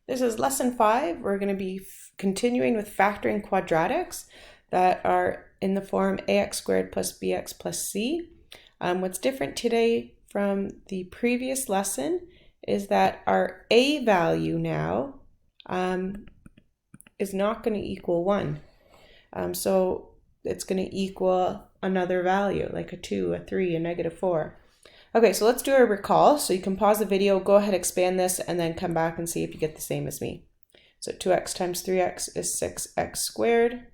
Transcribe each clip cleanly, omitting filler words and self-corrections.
This is lesson 5. We're going to be continuing with factoring quadratics that are in the form ax squared plus bx plus c. What's different today from the previous lesson is that our a value now is not going to equal 1. So it's going to equal another value, like a 2, a 3, a -4. Okay, so let's do a recall. So you can pause the video, go ahead, expand this, and then come back and see if you get the same as me. So 2x times 3x is 6x squared.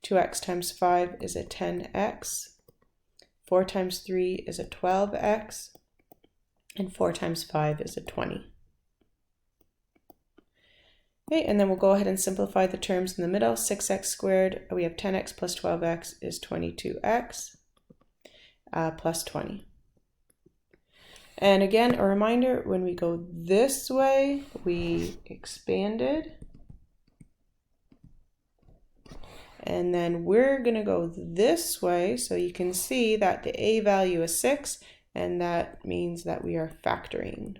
2x times 5 is a 10x. 4 times 3 is a 12x. And 4 times 5 is a 20. Okay, and then we'll go ahead and simplify the terms in the middle. 6x squared, we have 10x plus 12x is 22x plus 20. And again, a reminder, when we go this way, we expanded. And then we're going to go this way, so you can see that the a value is 6, and that means that we are factoring.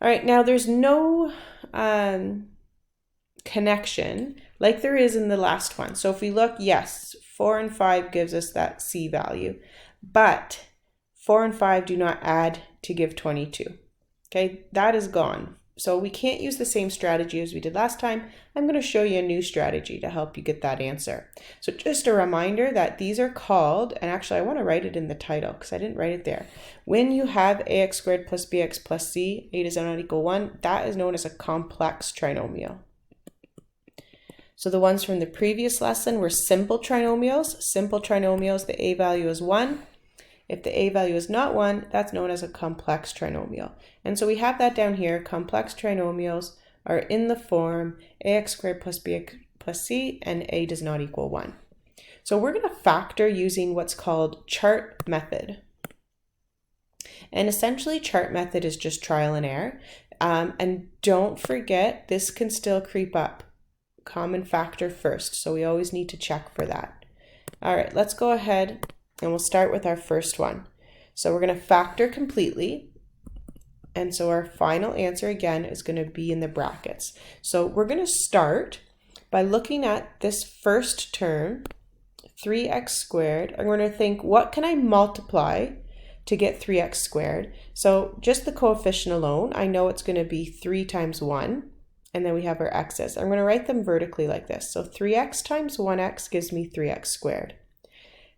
All right, now there's no connection like there is in the last one. So if we look, yes, 4 and 5 gives us that c value, but 4 and 5 do not add to give 22. Okay, that is gone. So we can't use the same strategy as we did last time. I'm going to show you a new strategy to help you get that answer. So just a reminder that these are called, and actually I want to write it in the title because I didn't write it there. When you have ax squared plus bx plus c, a does not equal 1, that is known as a complex trinomial. So the ones from the previous lesson were simple trinomials. Simple trinomials, the a value is 1. If the a value is not 1, that's known as a complex trinomial. And so we have that down here. Complex trinomials are in the form ax squared plus bx plus c, and a does not equal 1. So we're going to factor using what's called chart method. And essentially chart method is just trial and error. And don't forget, this can still creep up. Common factor first, so we always need to check for that. All right, let's go ahead and we'll start with our first one. So we're going to factor completely. And so our final answer again is going to be in the brackets. So we're going to start by looking at this first term, 3x squared. I'm going to think, what can I multiply to get 3x squared? So just the coefficient alone, I know it's going to be 3 times 1. And then we have our x's. I'm going to write them vertically like this. So 3x times 1x gives me 3x squared.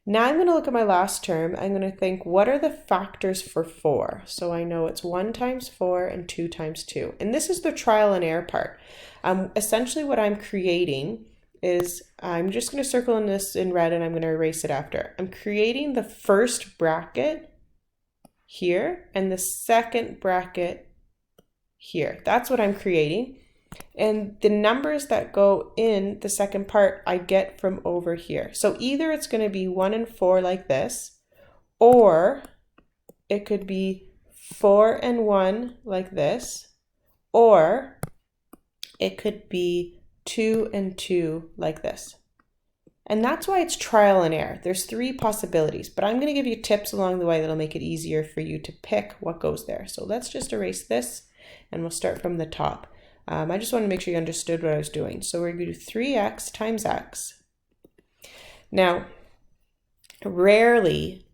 Now I'm going to look at my last term. I'm going to think, what are the factors for 4? So I know it's 1 times 4 and 2 times 2. And this is the trial and error part. Essentially what I'm creating is, I'm just going to circle in this in red and I'm going to erase it after. I'm creating the first bracket here and the second bracket here. That's what I'm creating. And the numbers that go in the second part I get from over here. So either it's going to be 1 and 4 like this, or it could be 4 and 1 like this, or it could be 2 and 2 like this. And that's why it's trial and error. There's 3 possibilities, but I'm going to give you tips along the way that'll make it easier for you to pick what goes there. So let's just erase this and we'll start from the top. I just want to make sure you understood what I was doing. So we're going to do 3x times x. Now, rarely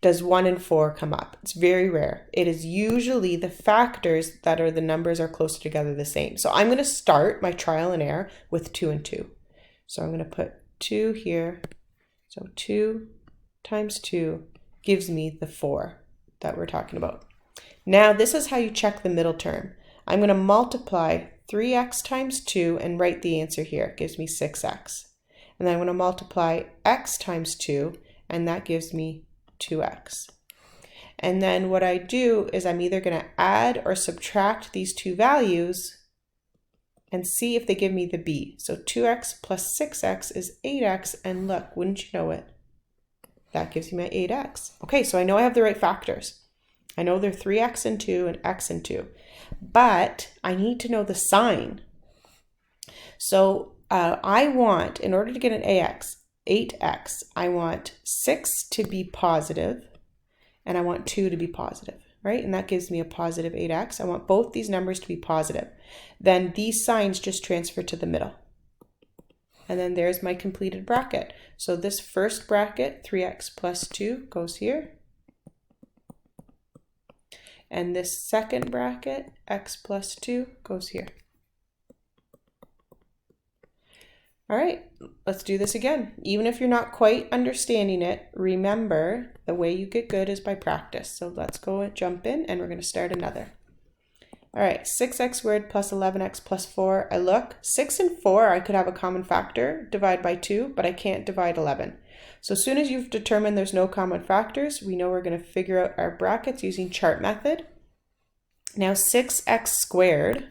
does 1 and 4 come up. It's very rare. It is usually the factors that are the numbers are closer together the same. So I'm going to start my trial and error with 2 and 2. So I'm going to put 2 here. So 2 times 2 gives me the 4 that we're talking about. Now, this is how you check the middle term. I'm going to multiply 3x times 2 and write the answer here. It gives me 6x. And then I'm going to multiply x times 2, and that gives me 2x. And then what I do is I'm either going to add or subtract these two values and see if they give me the b. So 2x plus 6x is 8x, and look, wouldn't you know it? That gives me my 8x. Okay, so I know I have the right factors. I know they're 3x and 2 and x and 2, but I need to know the sign. So I want, in order to get an 8x, I want 6 to be positive and I want 2 to be positive, right? And that gives me a positive 8x. I want both these numbers to be positive. Then these signs just transfer to the middle. And then there's my completed bracket. So this first bracket, 3x plus 2, goes here. And this second bracket, x plus 2, goes here. All right, let's do this again. Even if you're not quite understanding it, remember the way you get good is by practice. So let's go and jump in, and we're going to start another. All right, 6x squared plus 11x plus 4. I look, 6 and 4, I could have a common factor, divide by 2, but I can't divide 11. So as soon as you've determined there's no common factors, we know we're going to figure out our brackets using chart method. Now 6x squared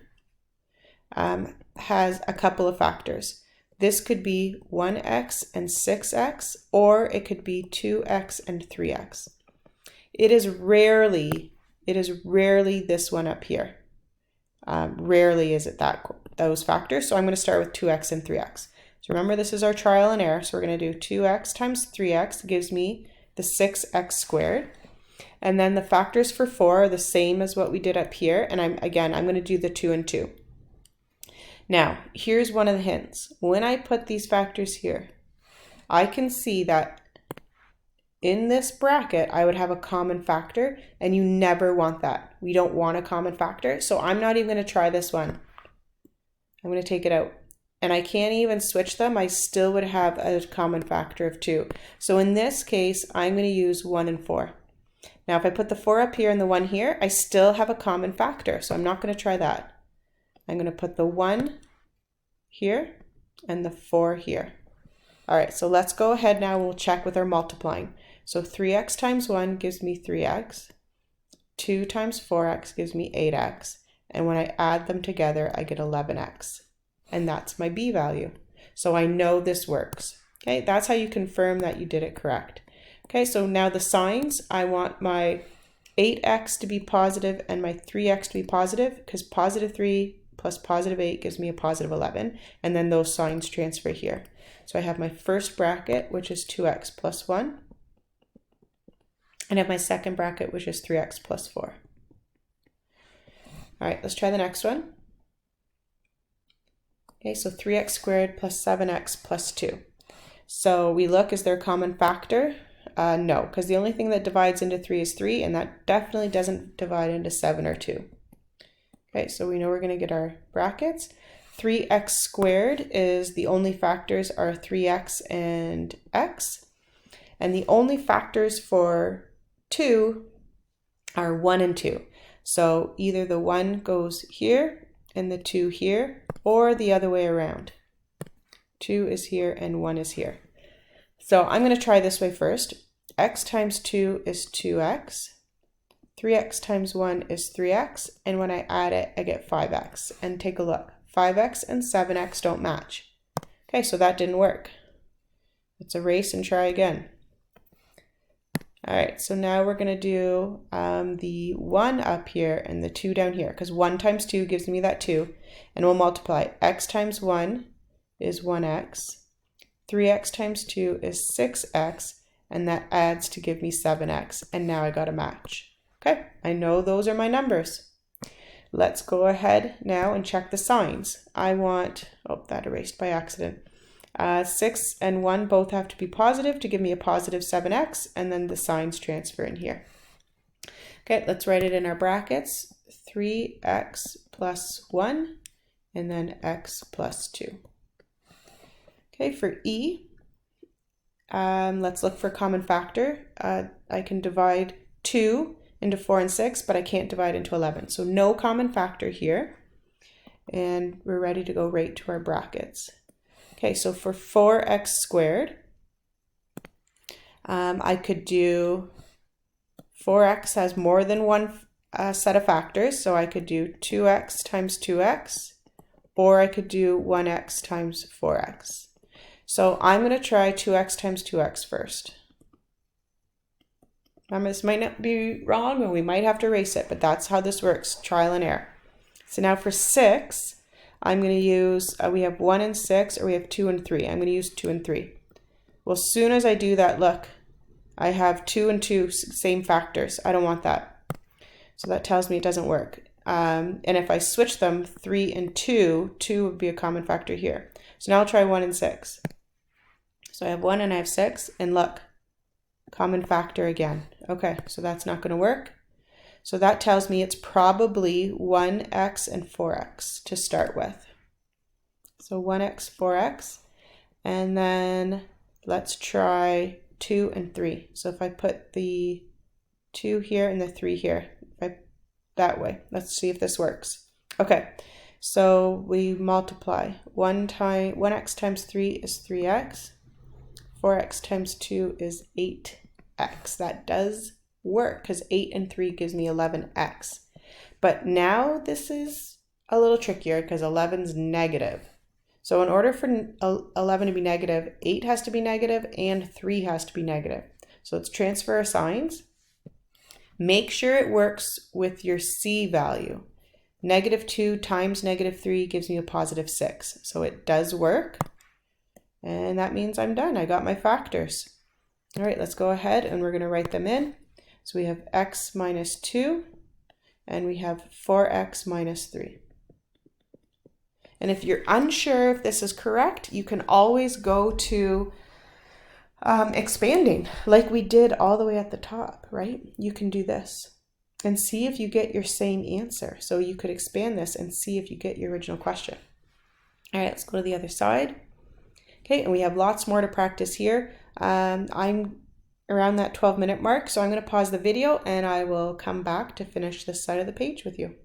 has a couple of factors. This could be 1x and 6x, or it could be 2x and 3x. It is rarely this one up here. Rarely is it those factors. So I'm going to start with 2x and 3x. So remember, this is our trial and error. So we're going to do 2x times 3x gives me the 6x squared. And then the factors for 4 are the same as what we did up here. And I'm going to do the 2 and 2. Now, here's one of the hints. When I put these factors here, I can see that in this bracket, I would have a common factor, and you never want that. We don't want a common factor, so I'm not even going to try this one. I'm going to take it out. And I can't even switch them. I still would have a common factor of 2. So in this case, I'm going to use 1 and 4. Now, if I put the 4 up here and the 1 here, I still have a common factor, so I'm not going to try that. I'm going to put the 1 here and the 4 here. All right, so let's go ahead now and we'll check with our multiplying. So 3x times 1 gives me 3x. 2 times 4x gives me 8x. And when I add them together, I get 11x. And that's my b value. So I know this works. Okay, that's how you confirm that you did it correct. Okay, so now the signs, I want my 8x to be positive and my 3x to be positive, because positive 3 plus positive 8 gives me a positive 11, and then those signs transfer here. So I have my first bracket, which is 2x plus 1, and I have my second bracket, which is 3x plus 4. All right, let's try the next one. Okay, so 3x squared plus 7x plus 2. So we look, is there a common factor? No, because the only thing that divides into 3 is 3, and that definitely doesn't divide into 7 or 2. Okay, so we know we're going to get our brackets. 3x squared is the only factors are 3x and x. And the only factors for 2 are 1 and 2. So either the 1 goes here and the 2 here, or the other way around. 2 is here and 1 is here. So I'm going to try this way first. X times 2 is 2x. 3x times 1 is 3x, and when I add it, I get 5x. And take a look, 5x and 7x don't match. Okay, so that didn't work. Let's erase and try again. All right, so now we're going to do the 1 up here and the 2 down here, because 1 times 2 gives me that 2, and we'll multiply. X times 1 is 1x, 3x times 2 is 6x, and that adds to give me 7x, and now I got a match. Okay, I know those are my numbers. Let's go ahead now and check the signs. I want, oh, that erased by accident. 6 and 1 both have to be positive to give me a positive 7x, and then the signs transfer in here. Okay, let's write it in our brackets. 3x plus 1, and then x plus 2. Okay, for E, let's look for common factor. I can divide 2 into 4 and 6, but I can't divide into 11. So no common factor here. And we're ready to go right to our brackets. Okay, so for 4x squared, I could do 4x has more than one set of factors. So I could do 2x times 2x, or I could do 1x times 4x. So I'm going to try 2x times 2x first. This might not be wrong, and we might have to erase it, but that's how this works, trial and error. So now for 6, I'm going to use, we have 1 and 6, or we have 2 and 3. I'm going to use 2 and 3. Well, as soon as I do that, look, I have 2 and 2, same factors. I don't want that. So that tells me it doesn't work. And if I switch them, 3 and 2, 2 would be a common factor here. So now I'll try 1 and 6. So I have 1 and I have 6, and look, common factor again. Okay, so that's not going to work. So that tells me it's probably 1x and 4x to start with. So 1x, 4x, and then let's try 2 and 3. So if I put the 2 here and the 3 here, that way, let's see if this works. Okay, so we multiply. 1x times 3 is 3x. 4x times 2 is 8x. That does work because 8 and 3 gives me 11x. But now this is a little trickier because 11's negative. So in order for 11 to be negative, 8 has to be negative and 3 has to be negative. So let's transfer our signs. Make sure it works with your C value. -2 times -3 gives me a +6. So it does work. And that means I'm done. I got my factors. All right, let's go ahead and we're going to write them in. So we have x minus 2 and we have 4x minus 3. And if you're unsure if this is correct, you can always go to expanding like we did all the way at the top, right? You can do this and see if you get your same answer. So you could expand this and see if you get your original question. All right, let's go to the other side. Okay, and we have lots more to practice here. I'm around that 12-minute mark, so I'm going to pause the video and I will come back to finish this side of the page with you.